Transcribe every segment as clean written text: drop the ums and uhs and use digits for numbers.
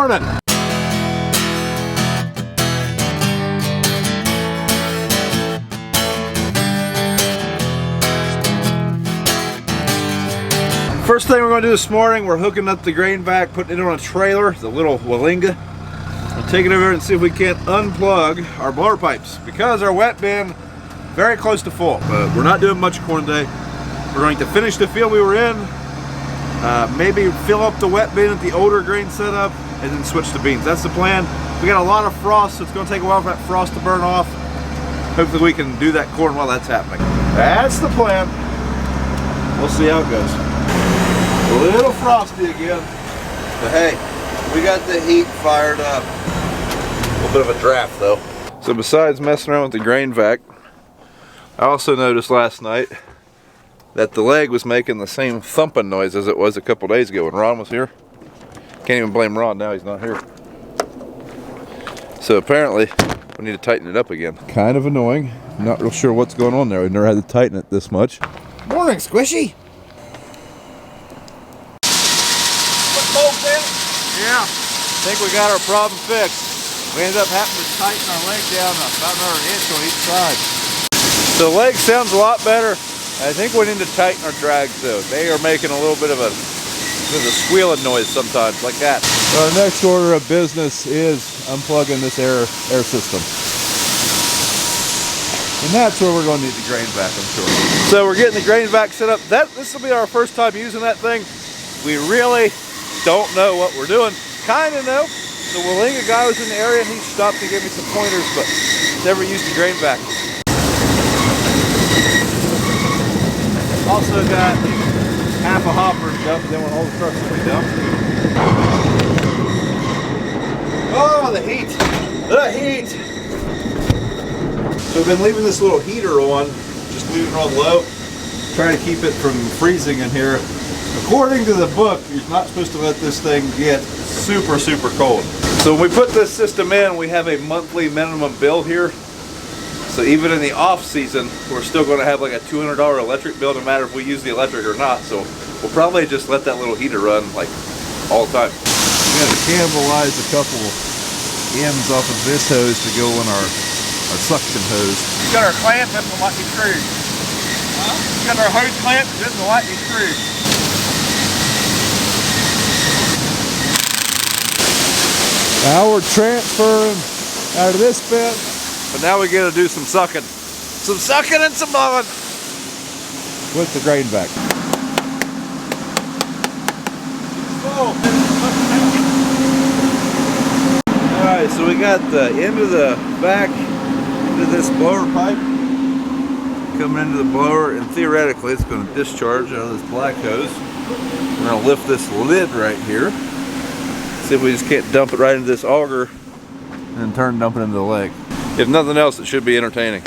morning. First thing we're going to do this morning, we're hooking up the grain vac, putting it on a trailer, the little Wallinga. We'll take it over and see if we can't unplug our blower pipes because our wet bin very close to full. But we're not doing much corn today. We're going to finish the field we were in, maybe fill up the wet bin at the older grain setup, and then switch to beans. That's the plan. We got a lot of frost, so it's going to take a while for that frost to burn off. Hopefully we can do that corn while that's happening. That's the plan. We'll see how it goes. A little frosty again, but hey, we got the heat fired up. A little bit of a draft though. So besides messing around with the grain vac, I also noticed last night that the leg was making the same thumping noise as it was a couple days ago when Ron was here. Can't even blame Ron now, he's not here. So apparently we need to tighten it up again. Kind of annoying. Not real sure what's going on there. We've never had to tighten it this much. Morning, Squishy. Yeah, I think we got our problem fixed. We ended up having to tighten our leg down about another inch on each side. The leg sounds a lot better. I think we need to tighten our drags though. They are making a little bit of a squealing noise sometimes, like that. Our next order of business is unplugging this air system. And that's where we're going to need the grain vac, I'm sure. So we're getting the grain vac set up. This will be our first time using that thing. We really don't know what we're doing. Kind of know. The Wallinga guy was in the area and he stopped to give me some pointers, but never used the grain vac. Also got half a hopper dumped, then when all the trucks will be dumped. Oh, the heat! The heat! So I've been leaving this little heater on, just leaving it on low, trying to keep it from freezing in here. According to the book, you're not supposed to let this thing get super, super cold. So when we put this system in, we have a monthly minimum bill here. So even in the off season, we're still going to have like a $200 electric bill, no matter if we use the electric or not. So we'll probably just let that little heater run like all the time. We got to cannibalize a couple ends off of this hose to go on our suction hose. We got our clamp, this will might be screwed. Huh? We got our hose clamp, this will might be screwed. Now we're transferring out of this bit, but now we got to do some sucking. Some sucking and some blowing with the grain vac. Alright, so we got the end of the vac into this blower pipe coming into the blower, and theoretically it's going to discharge out of this black hose. We're going to lift this lid right here. See if we just can't dump it right into this auger and then turn and dump it into the leg. If nothing else, it should be entertaining.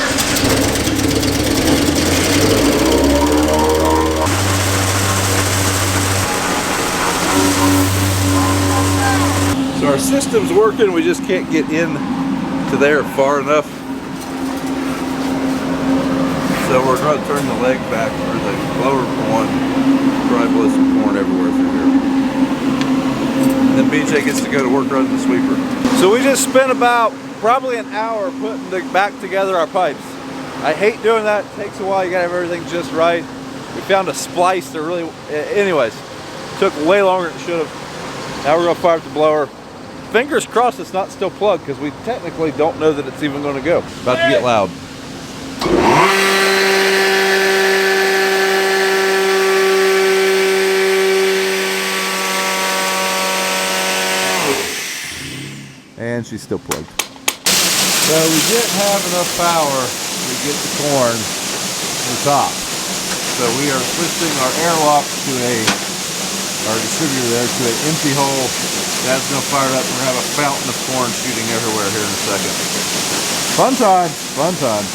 So our system's working, we just can't get in to there far enough. So we're going to turn the leg back, or the blower on, probably blow some corn everywhere through here. Then BJ gets to go to work running the sweeper. So we just spent about probably an hour putting back together our pipes. I hate doing that. It takes a while. You gotta have everything just right. We found a splice that really, anyways, took way longer than it should have. Now we're gonna fire up the blower. Fingers crossed it's not still plugged, because we technically don't know that it's even gonna go. About to get loud. And she's still plugged. So we didn't have enough power to get the corn to the top. So we are switching our airlock to our distributor there to an empty hole. That's gonna fire it up. We're gonna have a fountain of corn shooting everywhere here in a second. Fun time, fun time.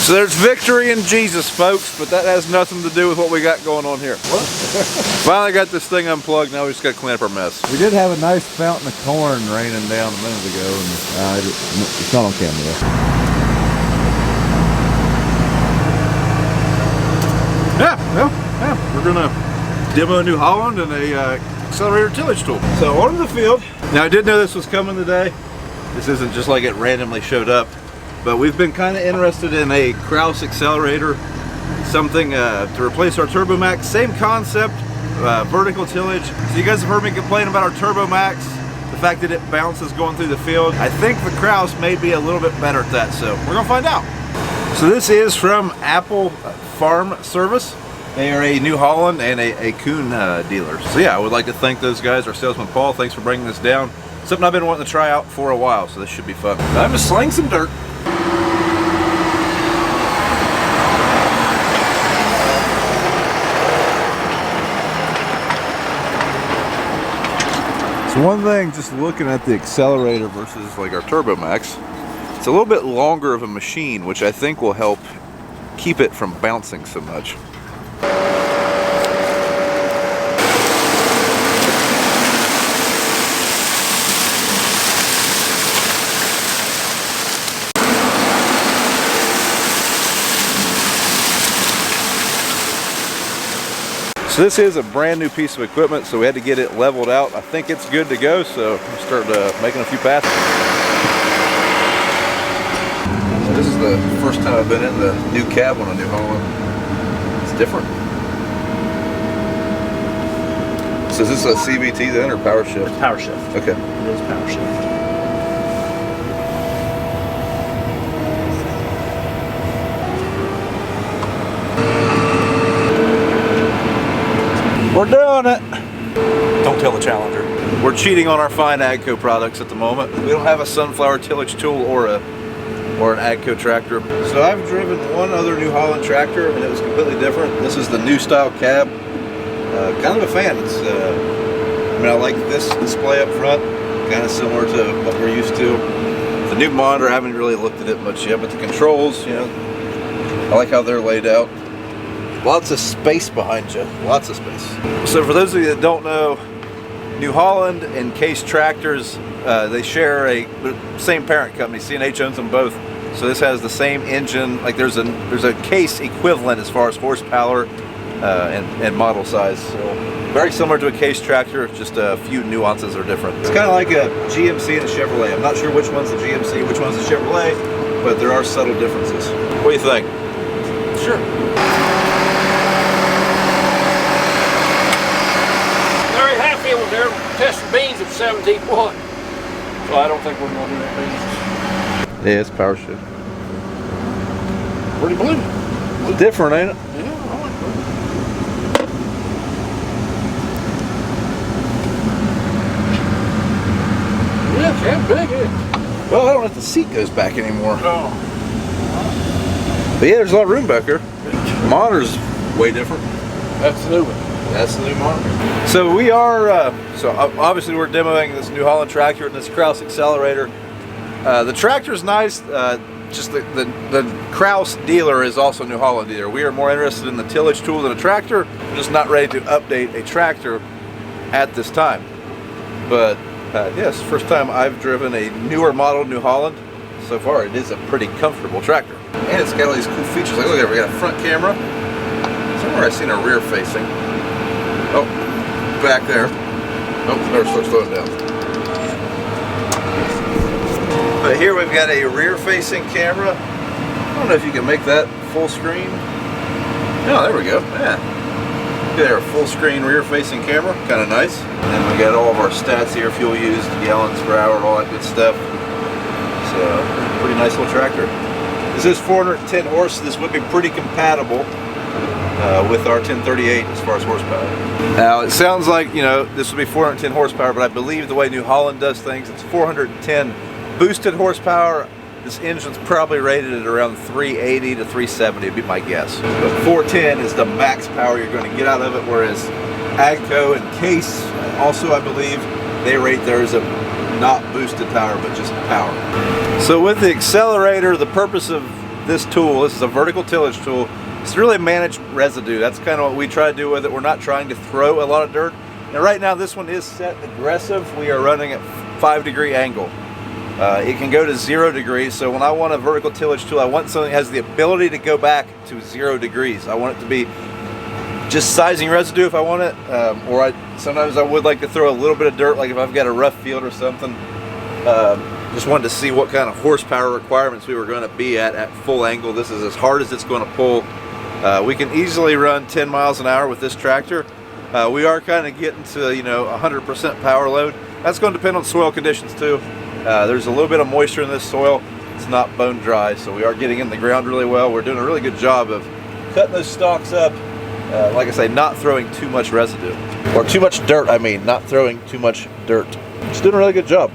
So there's victory in Jesus, folks, but that has nothing to do with what we got going on here. What? Finally got this thing unplugged, now we just got to clean up our mess. We did have a nice fountain of corn raining down a minute ago, and it's not on camera though. Yeah, we're gonna demo a New Holland and a accelerator tillage tool. So on to the field. Now I did know this was coming today. This isn't just like it randomly showed up, but we've been kind of interested in a Kraus accelerator, something to replace our Turbo Max. Same concept, vertical tillage. So you guys have heard me complain about our Turbo Max, the fact that it bounces going through the field. I think the Kraus may be a little bit better at that, so we're gonna find out. So this is from Apple Farm Service. They are a New Holland and a Kuhn dealer. So yeah, I would like to thank those guys, our salesman Paul. Thanks for bringing this down. Something I've been wanting to try out for a while, so this should be fun. Time to sling some dirt. So one thing, just looking at the accelerator versus like our Turbo Max, it's a little bit longer of a machine, which I think will help keep it from bouncing so much. So this is a brand new piece of equipment, so we had to get it leveled out. I think it's good to go, so I'm start making a few passes. So this is the first time I've been in the new cab on a New Holland. It's different. So is this a CVT then, or power shift? It's power shift. Okay. It is power shift. We're doing it. Don't tell the Challenger. We're cheating on our fine AGCO products at the moment. We don't have a sunflower tillage tool or an AGCO tractor. So I've driven one other New Holland tractor and it was completely different. This is the new style cab. Kind of a fan. It's, I mean, I like this display up front, kind of similar to what we're used to. The new monitor, I haven't really looked at it much yet, but the controls, you know, I like how they're laid out. Lots of space behind you, lots of space. So for those of you that don't know, New Holland and Case Tractors, they share a same parent company. CNH owns them both. So this has the same engine. Like there's a Case equivalent as far as horsepower and model size. So very similar to a Case tractor, just a few nuances are different. It's kind of like a GMC and a Chevrolet. I'm not sure which one's the GMC, which one's the Chevrolet, but there are subtle differences. What do you think? Sure. They're testing beans of 17.1. So I don't think we're going to do that beans. Yeah, it's power shift. Pretty blue. It's different, ain't it? Yeah, I like that. Yeah, cab big, yeah. Well, I don't know if the seat goes back anymore. Oh. But yeah, there's a lot of room back here. The monitor's way different. That's the new one. That's the new monitor. So we are, so obviously we're demoing this New Holland tractor and this Kraus accelerator. The tractor's nice, just the Kraus dealer is also New Holland dealer. We are more interested in the tillage tool than a tractor. We're just not ready to update a tractor at this time. But yes, first time I've driven a newer model New Holland. So far it is a pretty comfortable tractor. And it's got all these cool features. Like look at it, we got a front camera. Somewhere I've seen a rear facing. Oh, back there. Oh, better start slowing down. But here we've got a rear-facing camera. I don't know if you can make that full screen. No, there we go. Yeah. There, full screen rear-facing camera. Kind of nice. And then we got all of our stats here: fuel used, gallons per hour, all that good stuff. So, pretty nice little tractor. This is 410 horse. So this would be pretty compatible with our 1038 as far as horsepower. Now it sounds like, you know, this would be 410 horsepower, but I believe the way New Holland does things, it's 410 boosted horsepower. This engine's probably rated at around 380 to 370 would be my guess. But 410 is the max power you're going to get out of it, whereas AGCO and Case also, I believe, they rate theirs a not boosted power, but just power. So with the accelerator, the purpose of this tool, this is a vertical tillage tool, it's really manage residue. That's kind of what we try to do with it. We're not trying to throw a lot of dirt. Now right now this one is set aggressive. We are running at 5-degree angle. It can go to 0 degrees, so when I want a vertical tillage tool, I want something that has the ability to go back to 0 degrees. I want it to be just sizing residue if I want it, or sometimes I would like to throw a little bit of dirt, like if I've got a rough field or something. Just wanted to see what kind of horsepower requirements we were going to be at full angle. This is as hard as it's going to pull. We can easily run 10 miles an hour with this tractor. We are kind of getting to, you know, 100% power load. That's going to depend on soil conditions too. There's a little bit of moisture in this soil. It's not bone dry, so we are getting in the ground really well. We're doing a really good job of cutting those stalks up. Like I say, not throwing too much residue. Or too much dirt, I mean, not throwing too much dirt. Just doing a really good job.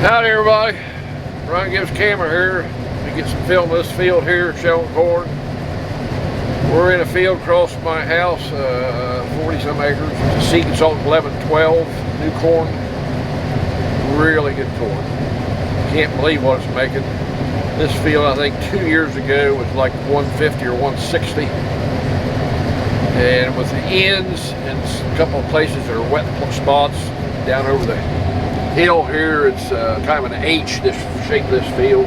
Howdy everybody, Brian gives camera here to get some film of this field here showing corn. We're in a field across from my house, 40 some acres. It's a seed consultant 1112, new corn, really good corn. Can't believe what it's making. This field I think 2 years ago was like 150 or 160. And with the ends and a couple of places that are wet spots down over the hill here, it's kind of an H, this shape of this field.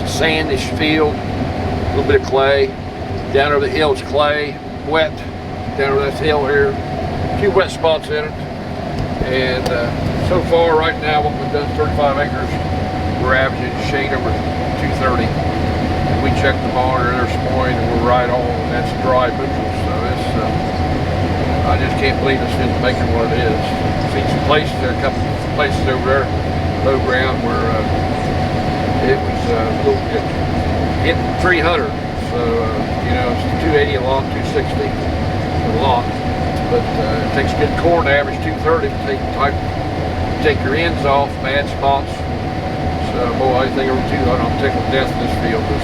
It's a sandish field, a little bit of clay. Down over the hill it's clay, wet. Down over this hill here, a few wet spots in it. And so far right now what we've done, 35 acres, we're averaging shade over 230. And we checked the monitor this morning and we're right on, and that's dry bushels. So it's, I just can't believe this field's making what it is. Seen some places there, a couple places over there, low ground, where it was hitting 300. So, you know, it's 280 a lot, 260 a lot. But it takes good corn to average 230 to take your ends off, bad spots. So, boy, anything over 200, I'm tickled to death in this field. But,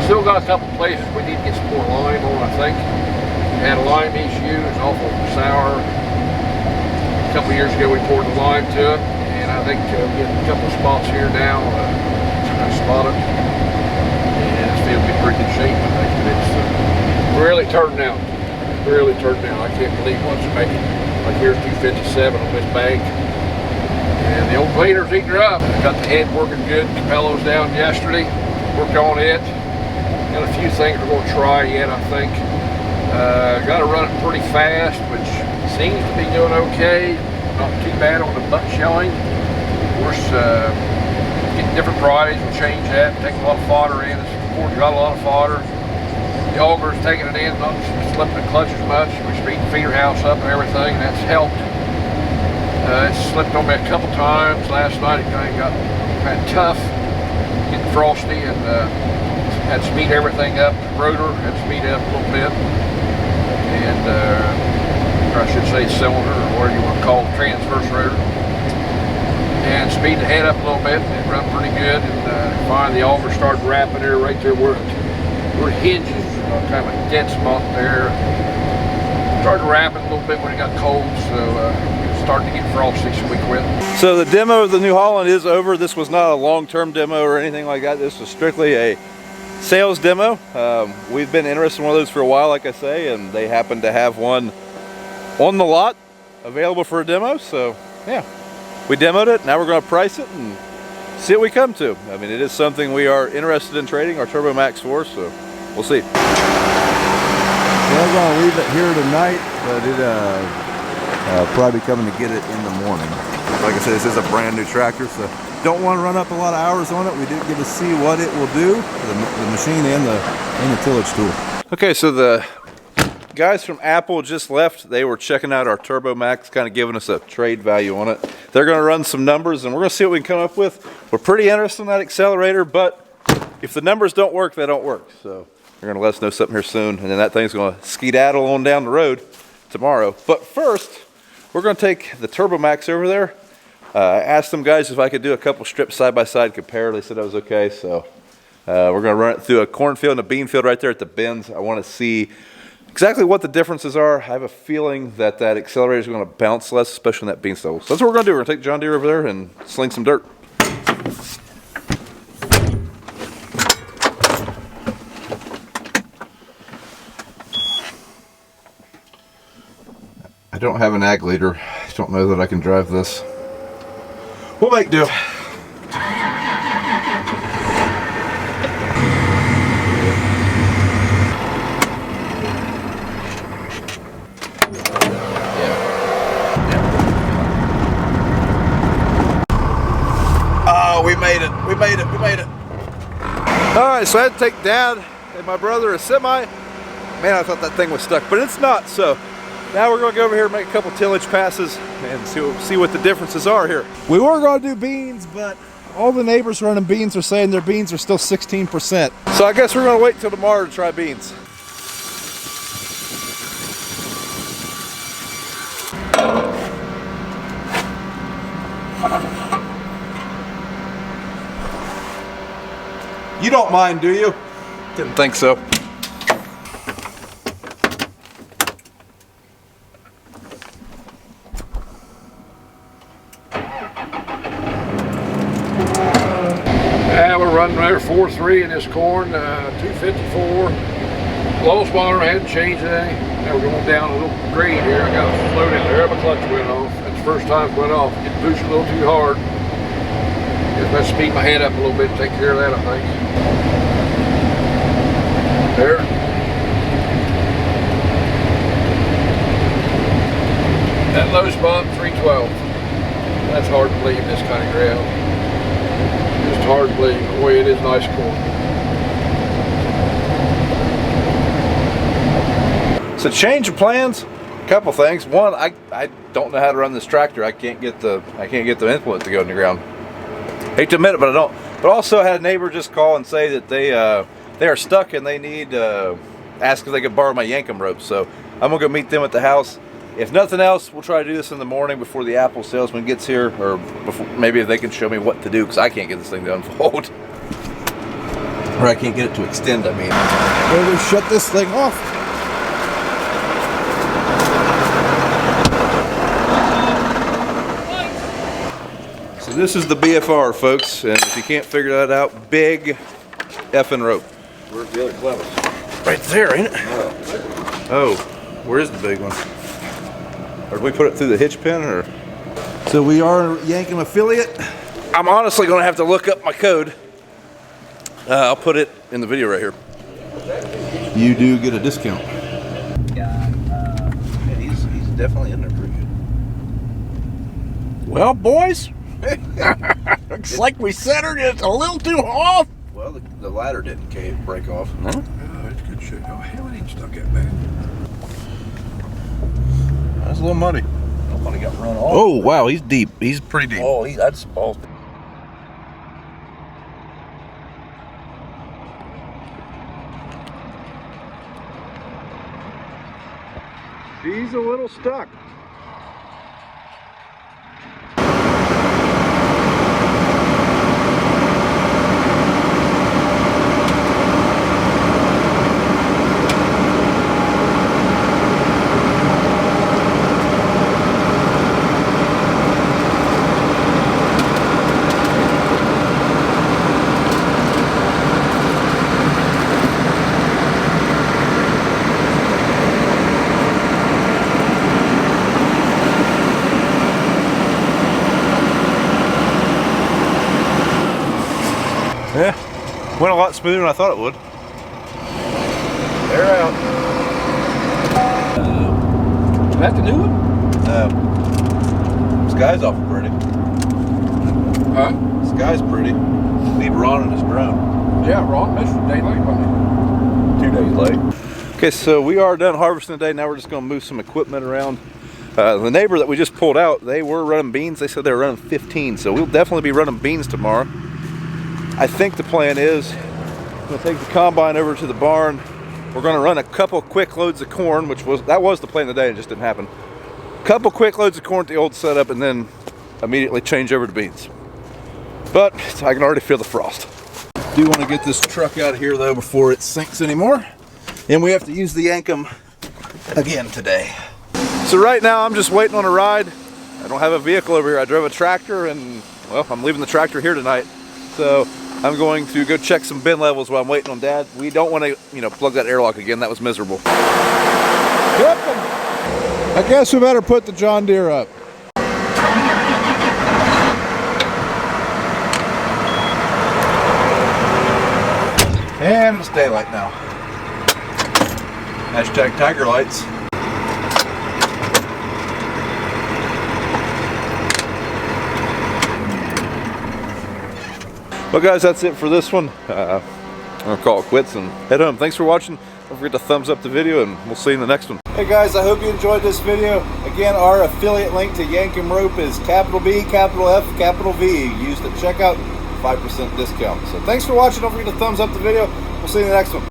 still got a couple places we need to get some more lime on, I think. Had a lime issue, it's awful sour. A couple years ago we poured the lime to it, and I think we're getting a couple of spots here now. I spotted it, and this field will be in pretty good shape. I think it's really turning out. Really turning out. I can't believe what it's making. Like here's 257 on this bank, and the old cleaner's eating her up. I got the head working good. Capello's down yesterday. Worked on it. Got a few things we're going to try yet, I think. Got to run it pretty fast, which seems to be doing okay. Not too bad on the butt shelling. Of course, getting different varieties will change that. Take a lot of fodder in. It's got a lot of fodder. The auger's taking it in, not slipping the clutch as much. We're speeding the feeder house up and everything, and that's helped. It slipped on me a couple times. Last night it kind of got kind of tough, getting frosty, and had to speed everything up. The rotor had to speed it up a little bit. And or I should say cylinder, or whatever you want to call it, transverse rotor. And speed the head up a little bit, and it run pretty good. And finally the auger started wrapping there right there where it hinges, kind of a dead spot there. Started wrapping a little bit when it got cold, so it started to get frosty, so we quit. So the demo of the New Holland is over. This was not a long-term demo or anything like that. This was strictly a sales demo. We've been interested in one of those for a while, like I say, and they happen to have one on the lot available for a demo. So yeah, we demoed it. Now we're going to price it and see what we come to. I mean, it is something we are interested in trading our Turbo Max for, so we'll see. Well, I'm going to leave it here tonight, but it probably coming to get it in the morning. Like I said, this is a brand new tractor, so don't want to run up a lot of hours on it. We did get to see what it will do, the machine and the tillage tool. Okay, so the guys from Apple just left. They were checking out our Turbo Max, kind of giving us a trade value on it. They're going to run some numbers, and we're going to see what we can come up with. We're pretty interested in that accelerator, but if the numbers don't work, they don't work. So they're going to let us know something here soon, and then that thing's going to skedaddle on down the road tomorrow. But first, we're going to take the Turbo Max over there. I asked them guys if I could do a couple strips side by side, compare. They said that was okay, so we're going to run it through a cornfield and a bean field right there at the bends. I want to see exactly what the differences are. I have a feeling that accelerator is going to bounce less, especially in that beanstalk. So that's what we're going to do. We're going to take John Deere over there and sling some dirt. I don't have an ag leader. I don't know that I can drive this. We'll make do. made it. We made it. We made it. All right, so I had to take Dad and my brother a semi. Man, I thought that thing was stuck, but it's not. So now we're gonna go over here and make a couple tillage passes and see what the differences are here. We were gonna do beans, but all the neighbors running beans are saying their beans are still 16%. So I guess we're gonna wait till tomorrow to try beans. You don't mind, do you? Didn't think so. Yeah, we're running there 4.3 in this corn, 254. Low spotter, I hadn't changed anything. Now we're going down a little grade here. I got to slow down there. My clutch went off. That's the first time it went off. It pushed a little too hard. Just got to speed my head up a little bit and take care of that, I think. There. That low spot, 312. That's hard to believe, this kind of ground. Just hard to believe. Boy, it is nice corn. So change of plans, a couple things. One, I don't know how to run this tractor. I can't get the implement to go in the ground. Hate to admit it, but I don't. But also I had a neighbor just call and say that they are stuck and they need ask if they could borrow my Yankum ropes. So I'm gonna go meet them at the house. If nothing else, we'll try to do this in the morning before the apple salesman gets here, or before, maybe if they can show me what to do, because I can't get this thing to unfold. Or I can't get it to extend, I mean. We'll just shut this thing off. So this is the BFR, folks, and if you can't figure that out, big effing rope. Where's the other clevis? Right there, ain't it? Oh, where's the big one? Or did we put it through the hitch pin, or? So we are a Yankum affiliate. I'm honestly gonna have to look up my code. I'll put it in the video right here. You do get a discount. Yeah, he's definitely in there pretty good. Well, boys, looks like we centered it a little too off. Well, the ladder didn't break off. Huh? Oh, that's good shit. Oh, hell, it ain't stuck that bad. That's a little muddy. Nobody got run off. Oh, wow, he's deep. He's pretty deep. Oh, that's balls. He's a little stuck. Yeah, went a lot smoother than I thought it would. They're out. Is that the new one? Sky's awful pretty. Huh? Sky's pretty. Need Ron and his drone. Yeah, Ron, that's a day late, wasn't 2 days late. Okay, so we are done harvesting today. Now we're just gonna move some equipment around. The neighbor that we just pulled out, they were running beans. They said they were running 15, so we'll definitely be running beans tomorrow. I think the plan is I'm gonna take the combine over to the barn. We're gonna run a couple quick loads of corn, that was the plan today, it just didn't happen. Couple quick loads of corn at the old setup and then immediately change over to beans. But I can already feel the frost. Do want to get this truck out of here though before it sinks anymore. And we have to use the Yankum again today. So right now I'm just waiting on a ride. I don't have a vehicle over here. I drove a tractor and, well, I'm leaving the tractor here tonight. So I'm going to go check some bin levels while I'm waiting on Dad. We don't want to, plug that airlock again. That was miserable. I guess we better put the John Deere up. And it's daylight now. Hashtag Tiger Lights. Well guys, that's it for this one. I'm gonna call it quits and head home. Thanks for watching. Don't forget to thumbs up the video, and we'll see you in the next one. Hey guys, I hope you enjoyed this video. Again, our affiliate link to Yankum Rope is capital B, capital F, capital V. Used at checkout, 5% discount. So thanks for watching. Don't forget to thumbs up the video. We'll see you in the next one.